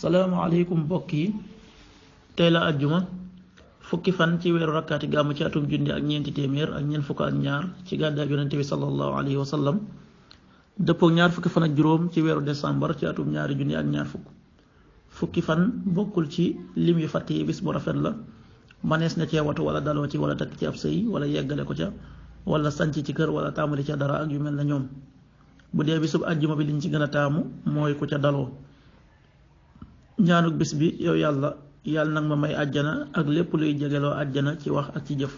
salaamaaleykum mbokk yi tey la àjjuma fukki fan ci weeru rakkaati gàmm ci atum junni ak ñeenti téeméer ak ñeent fukk ak ñaar ci gàddaay yonente bi sallallahu alayhi wa sallam dëppook ñaar fukki fan ak juróom ci weeru décembre ci atum ñaari junni ak ñaar fukki fan bokkul ci lim yu fàtte yi bis bu rafet la manees na cee watu wala daloo ci wala takk ci ab sëy wala yeggale ko ca wala sanc ci kër wala tàmbali ca dara ak yu mel na ñoom bu dee bisub àjjuma bi liñ ci gën a taamu mooy ku ca daloo ñaanuk bis bi yow yàlla nag ma may àjjana ak lépp luy jegeloo àjjana ci wax ak ci jëf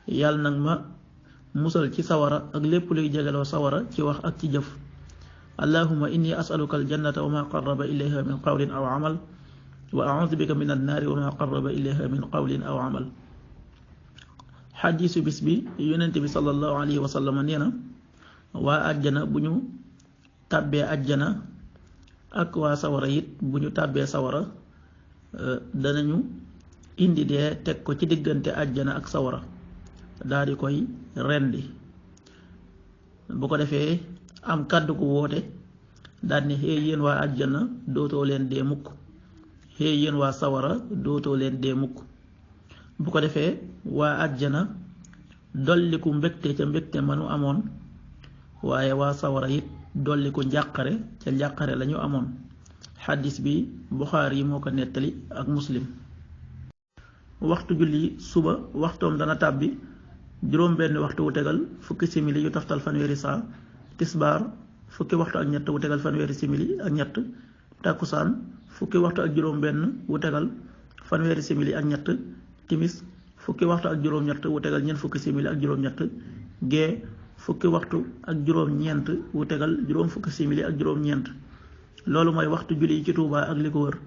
yàlla nag ma musal ci sawara ak lépp luy jegeloo sawara ci wax ak ci jëf allahumma inni as'aluka aljannata wa ma qarraba ilayha min qawlin aw amal wa a'udhu bika min annaari wa ma qarraba ilayha min qawlin aw amal. xadiisu bis bi yonent bi sallallahu alayhi wa sallam nee na waa àjjana bu ñu tàbbee àjjana ak waa sawara it bu ñu tàbbee sawara danañu indi dee teg ko ci diggante àjjana ak sawara daal di koy rendi bu ko defee am kàddu ku woote daal ne xëy yéen waa àjjana dootoo leen dee mukk xëy yéen waa sawara dootoo leen dee mukk bu ko defee waa àjjana dolliku mbégte ca mbégte manu amoon waaye waa sawara it dolliku njàqare ca njàqare lañu amoon. xaddis bi Buxaari yi moo ko nettali ak Muslim. waxtu julli suba waxtoom dana tàbbi juróom benn waxtu wu tegal fukki simili yu taftal fanweeri saa, tisbaar fukki waxtu ak ñett wu tegal fanweeri simili ak ñett, takkusaan fukki waxtu ak juróom benn wu tegal fanweeri simili ak ñett, timis fukki waxtu ak juróom ñett wu tegal ñeent fukki simili ak juróom ñett, gee fukki waxtu ak juróom ñeent wu tegal juróom fukki simili ak juróom ñeent. loolu mooy waxtu julli yi ci Touba ak li ko wër.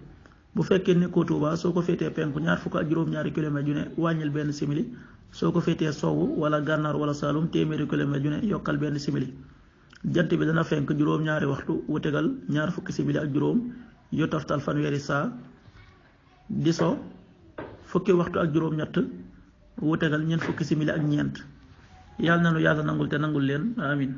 bu fekkee nekkoo Touba soo ko féetee penku ñaar fukk ak juróom-ñaari kilomètre yu ne wàññil benn simili, soo ko féetee sowwu wala gànnaar wala saalum téeméeri kilomètre yu ne yokkal benn simili. jant bi dana fenk juróom-ñaari waxtu wu tegal ñaar fukki simili ak juróom yu toftal fanweeri saa, di so fukki waxtu ak juróom-ñett wu tegal ñeent fukki simili ak ñeent. yàlla na nu yàlla nangul te nangul leen amin.